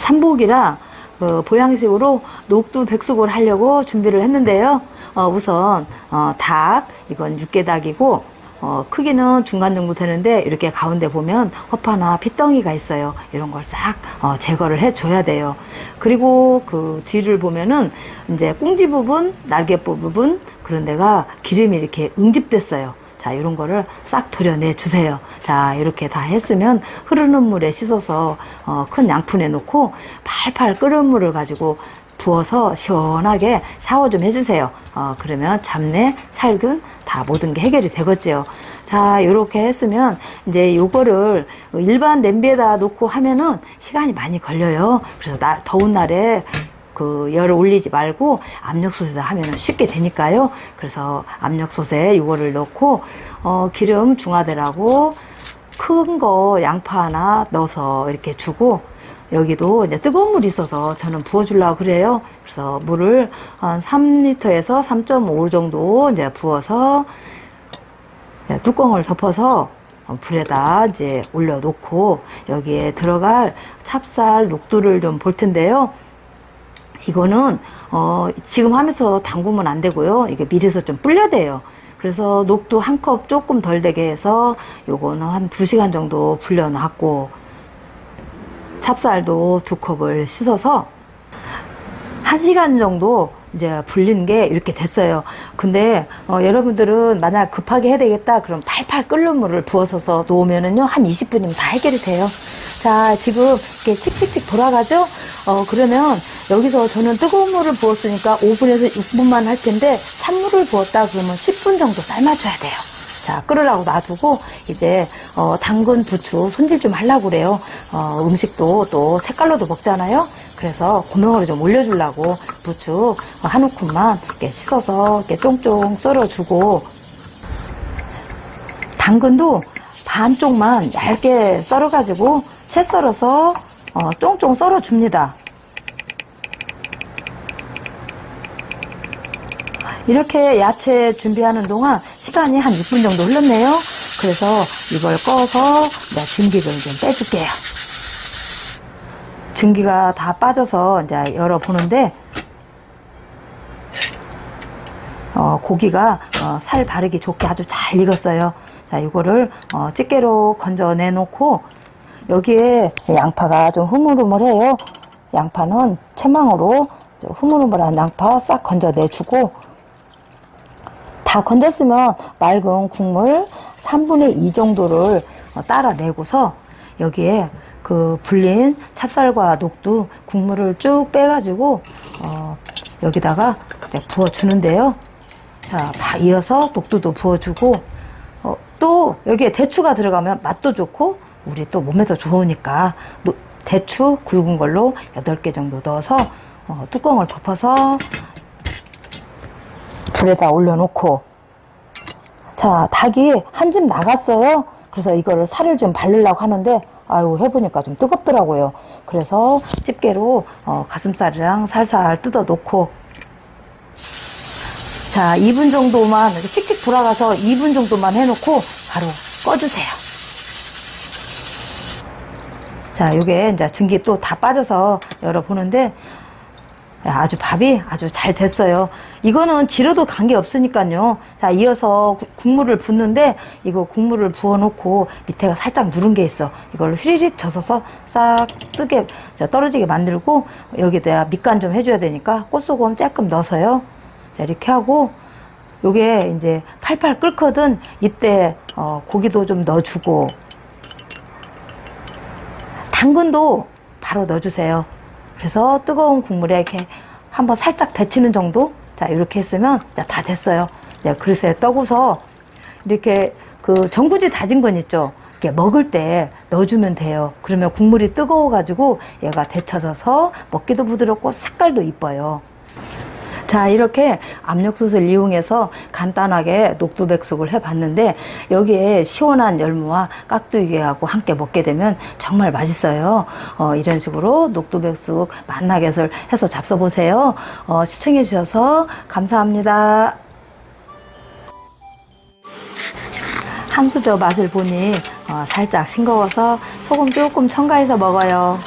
삼복이라 보양식으로 녹두백숙을 하려고 준비를 했는데요. 우선 닭, 이건 육개닭이고 크기는 중간 정도 되는데 이렇게 가운데 보면 허파나 핏덩이가 있어요. 이런 걸 싹 제거를 해 줘야 돼요. 그리고 그 뒤를 보면은 이제 꽁지 부분, 날개뼈 부분 그런 데가 기름이 이렇게 응집됐어요. 자, 이런 거를 싹 도려내 주세요. 자, 이렇게 다 했으면 흐르는 물에 씻어서 큰 양푼에 놓고 팔팔 끓는 물을 가지고 부어서 시원하게 샤워 좀 해주세요. 그러면 잡내, 살균 다 모든 게 해결이 되겠지요. 자, 이렇게 했으면 이제 요거를 일반 냄비에다 놓고 하면은 시간이 많이 걸려요. 그래서 더운 날에 그 열을 올리지 말고 압력솥에다 하면은 쉽게 되니까요. 그래서 압력솥에 이거를 넣고 기름 중화되라고 큰 거 양파 하나 넣어서 이렇게 주고, 여기도 이제 뜨거운 물이 있어서 저는 부어주려고 그래요. 그래서 물을 한 3리터에서 3.5 정도 이제 부어서 뚜껑을 덮어서 불에다 이제 올려놓고 여기에 들어갈 찹쌀 녹두를 좀 볼 텐데요. 이거는 지금 하면서 담그면 안 되고요. 이게 미리서 좀 불려야 돼요. 그래서 녹두 한 컵 조금 덜 되게 해서 요거는 한 2시간 정도 불려놨고, 찹쌀도 2컵을 씻어서 1시간 정도 이제 불린 게 이렇게 됐어요. 근데 여러분들은 만약 급하게 해야 되겠다 그럼 팔팔 끓는 물을 부어서 놓으면은요 한 20분이면 다 해결이 돼요. 자, 지금 이렇게 칙칙칙 돌아가죠? 그러면 여기서 저는 뜨거운 물을 부었으니까 5분에서 6분만 할 텐데 찬물을 부었다 그러면 10분 정도 삶아줘야 돼요. 자, 끓으라고 놔두고 이제 당근 부추 손질 좀 하려고 그래요. 음식도 또 색깔로도 먹잖아요. 그래서 고명으로 좀 올려주려고 부추 한 움큼만 이렇게 씻어서 이렇게 쫑쫑 썰어주고, 당근도 반쪽만 얇게 썰어가지고 채 썰어서 쫑쫑 썰어줍니다. 이렇게 야채 준비하는 동안 시간이 한 6분 정도 흘렀네요. 그래서 이걸 꺼서 증기를 좀 빼줄게요. 증기가 다 빠져서 이제 열어보는데 고기가 살 바르기 좋게 아주 잘 익었어요. 자, 이거를 집게로 건져내 놓고, 여기에 양파가 좀 흐물흐물해요. 양파는 채망으로 흐물흐물한 양파 싹 건져내 주고, 다 건졌으면 맑은 국물 3분의 2 정도를 따라 내고서 여기에 그 불린 찹쌀과 녹두 국물을 쭉 빼가지고 여기다가 부어주는데요. 자, 다 이어서 녹두도 부어주고, 또 여기에 대추가 들어가면 맛도 좋고 우리 또 몸에도 좋으니까 대추 굵은 걸로 8개 정도 넣어서 뚜껑을 덮어서 불에다 올려놓고, 자, 닭이 한 집 나갔어요. 그래서 이거를 살을 좀 바르려고 하는데 아유, 해보니까 좀 뜨겁더라고요. 그래서 집게로 가슴살이랑 살살 뜯어 놓고, 자, 2분 정도만 이렇게 칙칙 돌아가서 2분 정도만 해놓고 바로 꺼주세요. 자, 요게 이제 증기 또 다 빠져서 열어보는데 아주 밥이 아주 잘 됐어요. 이거는 지려도 관계 없으니까요. 자, 이어서 국물을 붓는데, 이거 국물을 부어 놓고 밑에가 살짝 누른 게 있어. 이걸 휘리릭 젖어서 싹 뜨게 떨어지게 만들고, 여기다 밑간 좀 해줘야 되니까 꽃소금 조금 넣어서요. 자, 이렇게 하고, 요게 이제 팔팔 끓거든. 이때 고기도 좀 넣어주고, 당근도 바로 넣어주세요. 그래서 뜨거운 국물에 이렇게 한번 살짝 데치는 정도? 자, 이렇게 했으면 다 됐어요. 그릇에 떠고서 이렇게 그 전구지 다진 건 있죠? 이렇게 먹을 때 넣어주면 돼요. 그러면 국물이 뜨거워가지고 얘가 데쳐져서 먹기도 부드럽고 색깔도 이뻐요. 자, 이렇게 압력솥을 이용해서 간단하게 녹두백숙을 해봤는데, 여기에 시원한 열무와 깍두기하고 함께 먹게 되면 정말 맛있어요. 이런 식으로 녹두백숙 맛나게 해서 잡숴보세요. 시청해주셔서 감사합니다. 한 수저 맛을 보니 살짝 싱거워서 소금 조금 첨가해서 먹어요.